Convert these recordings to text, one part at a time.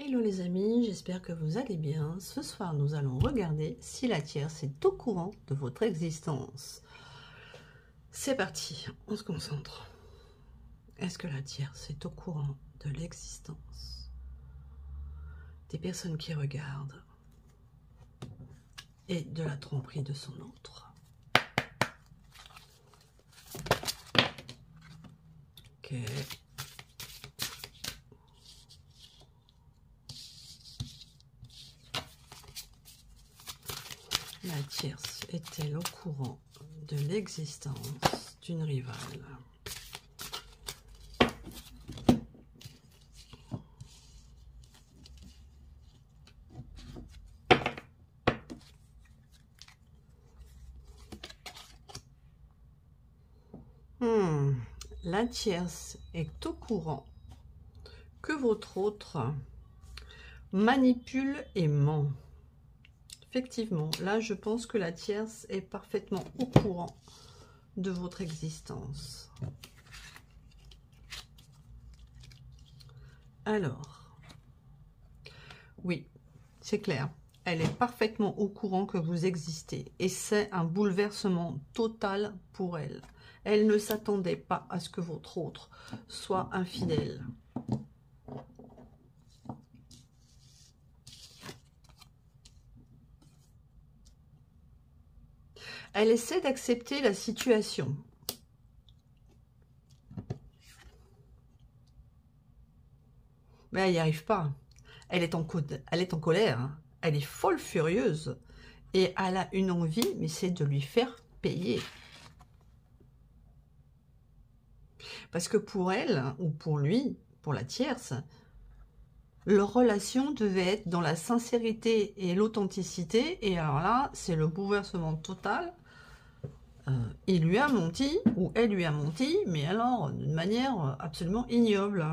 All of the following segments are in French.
Hello les amis, j'espère que vous allez bien. Ce soir, nous allons regarder si la tierce est au courant de votre existence. C'est parti, on se concentre. Est-ce que la tierce est au courant de l'existence des personnes qui regardent et de la tromperie de son autre? Ok. La tierce est-elle au courant de l'existence d'une rivale? La tierce est au courant que votre autre manipule et ment. Effectivement, là, je pense que la tierce est parfaitement au courant de votre existence. Alors, oui, c'est clair. Elle est parfaitement au courant que vous existez. Et c'est un bouleversement total pour elle. Elle ne s'attendait pas à ce que votre autre soit infidèle. Elle essaie d'accepter la situation. Mais elle n'y arrive pas. Elle est en colère. Hein. Elle est folle furieuse. Et elle a une envie, mais c'est de lui faire payer. Parce que pour elle, ou pour lui, pour la tierce, leur relation devait être dans la sincérité et l'authenticité. Et alors là, c'est le bouleversement total. Il lui a menti, ou elle lui a menti, mais alors d'une manière absolument ignoble.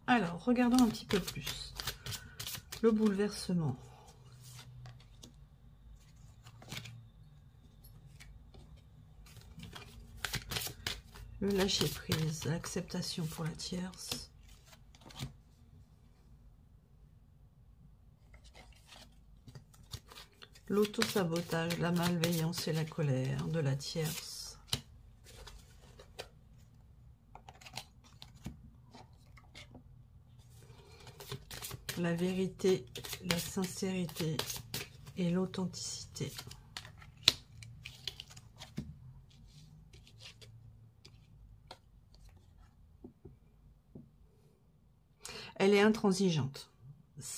Alors, regardons un petit peu plus. Le bouleversement. Le lâcher-prise, l'acceptation pour la tierce. L'auto-sabotage, la malveillance et la colère de la tierce. La vérité, la sincérité et l'authenticité. Elle est intransigeante.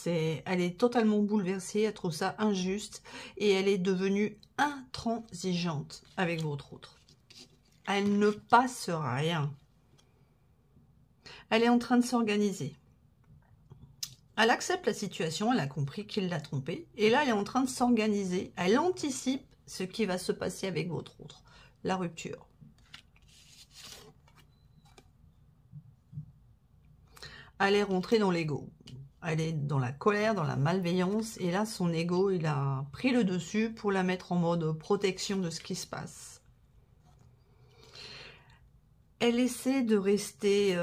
Elle est totalement bouleversée, elle trouve ça injuste et elle est devenue intransigeante avec votre autre. Elle ne passe rien. Elle est en train de s'organiser. Elle accepte la situation, elle a compris qu'il l'a trompée et là elle est en train de s'organiser. Elle anticipe ce qui va se passer avec votre autre, la rupture. Elle est rentrée dans l'ego. Elle est dans la colère, dans la malveillance. Et là, son ego, il a pris le dessus pour la mettre en mode protection de ce qui se passe. Elle essaie de rester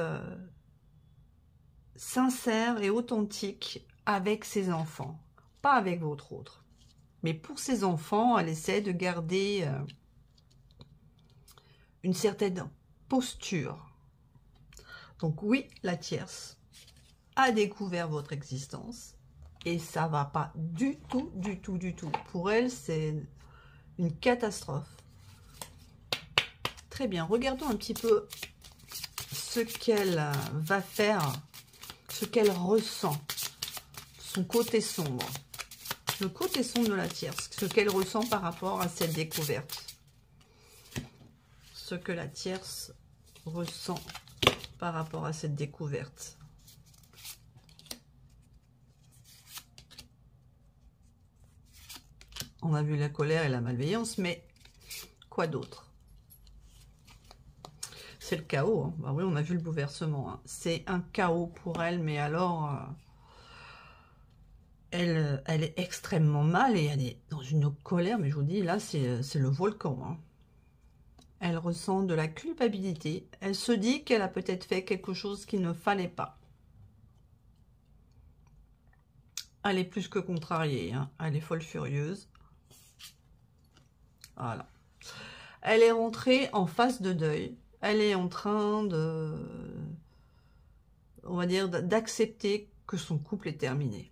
sincère et authentique avec ses enfants. Pas avec votre autre. Mais pour ses enfants, elle essaie de garder une certaine posture. Donc oui, la tierce a découvert votre existence et ça va pas du tout, du tout, du tout. Pour elle, c'est une catastrophe. Très bien, regardons un petit peu ce qu'elle va faire, ce qu'elle ressent, son côté sombre. Le côté sombre de la tierce, ce qu'elle ressent par rapport à cette découverte. Ce que la tierce ressent par rapport à cette découverte. On a vu la colère et la malveillance, mais quoi d'autre? C'est le chaos. Hein. Bah oui, on a vu le bouleversement. Hein. C'est un chaos pour elle, mais alors, elle est extrêmement mal et elle est dans une colère. Mais je vous dis, là, c'est le volcan. Hein. Elle ressent de la culpabilité. Elle se dit qu'elle a peut-être fait quelque chose qu'il ne fallait pas. Elle est plus que contrariée, hein. Elle est folle furieuse. Voilà. Elle est rentrée en phase de deuil. Elle est en train de, on va dire, d'accepter que son couple est terminé.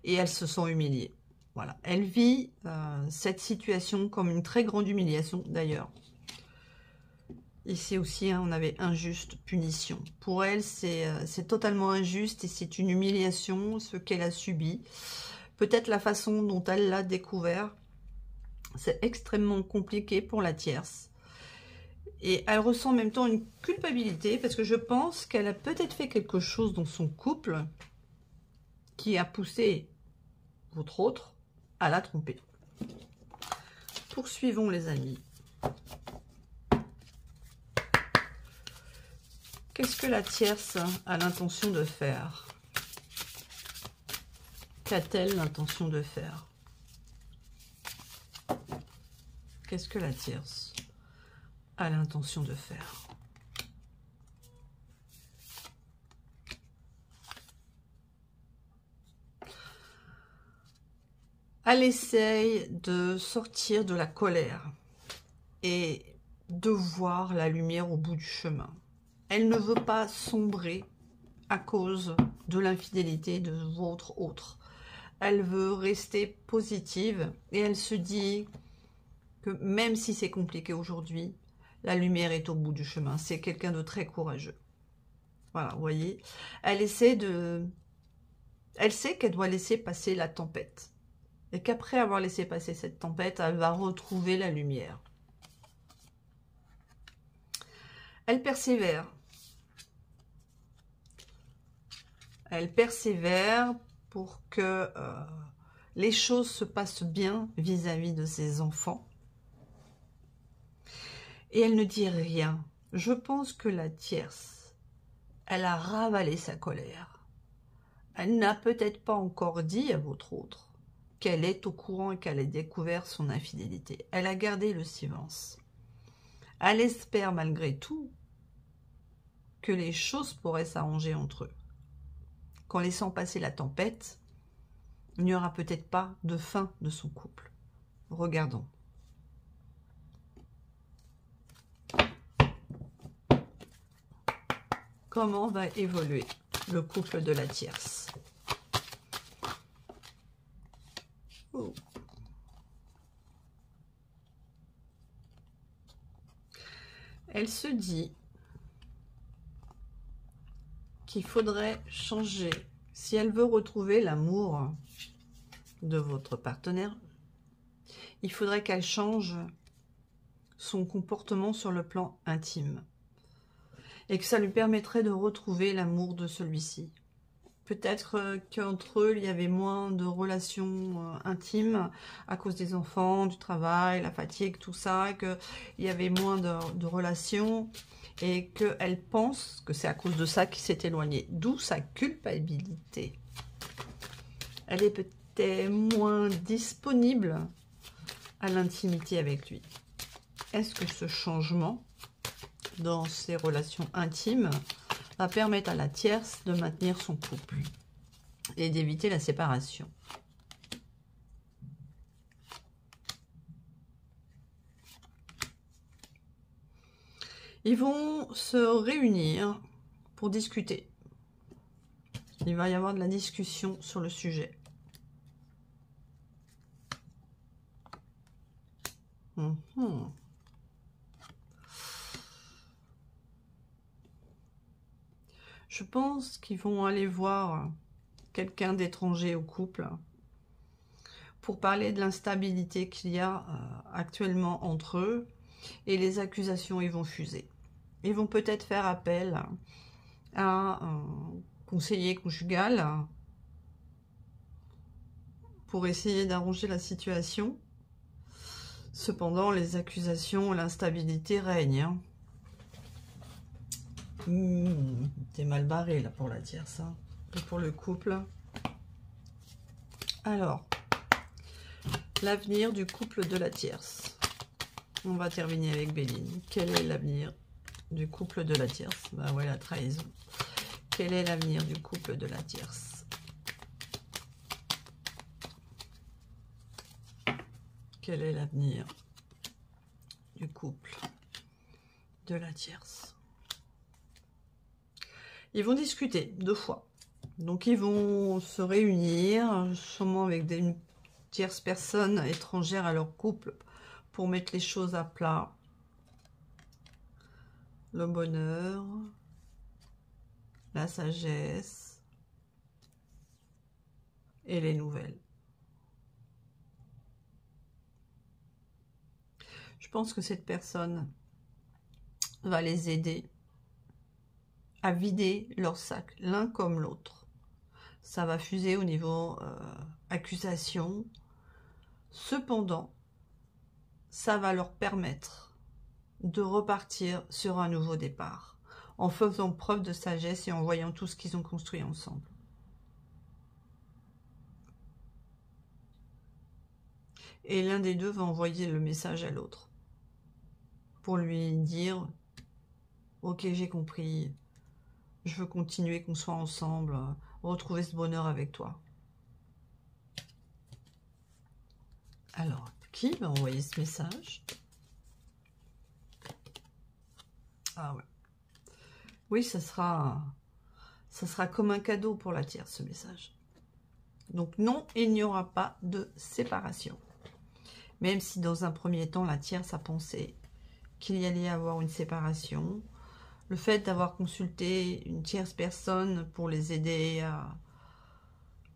Et elle se sent humiliée. Voilà. Elle vit cette situation comme une très grande humiliation, d'ailleurs. Ici aussi, hein, on avait injuste punition. Pour elle, c'est totalement injuste et c'est une humiliation, ce qu'elle a subi. Peut-être la façon dont elle l'a découvert. C'est extrêmement compliqué pour la tierce. Et elle ressent en même temps une culpabilité parce que je pense qu'elle a peut-être fait quelque chose dans son couple qui a poussé votre autre à la tromper. Poursuivons les amis. Qu'est-ce que la tierce a l'intention de faire? Qu'a-t-elle l'intention de faire? Qu'est-ce que la tierce a l'intention de faire? Elle essaye de sortir de la colère et de voir la lumière au bout du chemin. Elle ne veut pas sombrer à cause de l'infidélité de votre autre. Elle veut rester positive et elle se dit que même si c'est compliqué aujourd'hui, la lumière est au bout du chemin. C'est quelqu'un de très courageux. Voilà, vous voyez. Elle sait qu'elle doit laisser passer la tempête. Et qu'après avoir laissé passer cette tempête, elle va retrouver la lumière. Elle persévère. Elle persévère pour que les choses se passent bien vis-à-vis de ses enfants. Et elle ne dit rien. Je pense que la tierce, elle a ravalé sa colère. Elle n'a peut-être pas encore dit à votre autre qu'elle est au courant et qu'elle a découvert son infidélité. Elle a gardé le silence. Elle espère malgré tout que les choses pourraient s'arranger entre eux. Qu'en laissant passer la tempête, il n'y aura peut-être pas de fin de son couple. Regardons. Comment va évoluer le couple de la tierce? Oh. Elle se dit qu'il faudrait changer. Si elle veut retrouver l'amour de votre partenaire, il faudrait qu'elle change son comportement sur le plan intime. Et que ça lui permettrait de retrouver l'amour de celui-ci. Peut-être qu'entre eux, il y avait moins de relations intimes à cause des enfants, du travail, la fatigue, tout ça, qu'il y avait moins de relations et qu'elle pense que c'est à cause de ça qu'il s'est éloigné. D'où sa culpabilité. Elle est peut-être moins disponible à l'intimité avec lui. Est-ce que ce changement dans ses relations intimes va permettre à la tierce de maintenir son couple et d'éviter la séparation? Ils vont se réunir pour discuter. Il va y avoir de la discussion sur le sujet. Je pense qu'ils vont aller voir quelqu'un d'étranger au couple pour parler de l'instabilité qu'il y a actuellement entre eux et les accusations ils vont fuser. Ils vont peut-être faire appel à un conseiller conjugal pour essayer d'arranger la situation. Cependant, les accusations, l'instabilité règnent. Hein. T'es mal barré là pour la tierce, hein. Et pour le couple. Alors, l'avenir du couple de la tierce. On va terminer avec Béline. Quel est l'avenir du couple de la tierce? Bah ouais, la trahison. Quel est l'avenir du couple de la tierce? Quel est l'avenir du couple de la tierce? Ils vont discuter 2 fois. Donc, ils vont se réunir, sûrement avec une tierce personne étrangère à leur couple, pour mettre les choses à plat. Le bonheur, la sagesse et les nouvelles. Je pense que cette personne va les aider à vider leur sac, l'un comme l'autre. Ça va fuser au niveau accusation. Cependant, ça va leur permettre de repartir sur un nouveau départ, en faisant preuve de sagesse et en voyant tout ce qu'ils ont construit ensemble. Et l'un des deux va envoyer le message à l'autre, pour lui dire « Ok, j'ai compris, je veux continuer, qu'on soit ensemble, retrouver ce bonheur avec toi. » Alors, qui va envoyer ce message? Ah ouais. Oui, ça sera comme un cadeau pour la tierce, ce message. Donc non, il n'y aura pas de séparation. Même si dans un premier temps, la tierce a pensé qu'il y allait avoir une séparation. Le fait d'avoir consulté une tierce personne pour les aider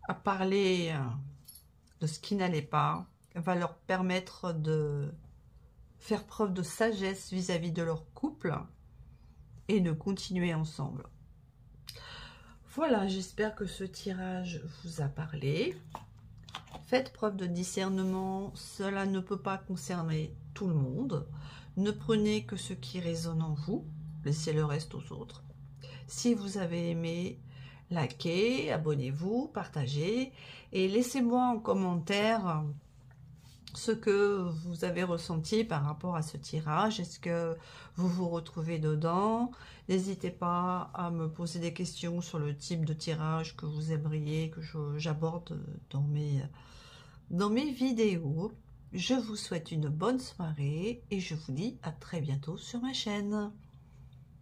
à parler de ce qui n'allait pas, va leur permettre de faire preuve de sagesse vis-à-vis de leur couple et de continuer ensemble. Voilà, j'espère que ce tirage vous a parlé. Faites preuve de discernement, cela ne peut pas concerner tout le monde. Ne prenez que ce qui résonne en vous, laissez le reste aux autres. Si vous avez aimé, likez, abonnez-vous, partagez et laissez-moi en commentaire ce que vous avez ressenti par rapport à ce tirage. Est-ce que vous vous retrouvez dedans? N'hésitez pas à me poser des questions sur le type de tirage que vous aimeriez que j'aborde dans mes vidéos. Je vous souhaite une bonne soirée et je vous dis à très bientôt sur ma chaîne.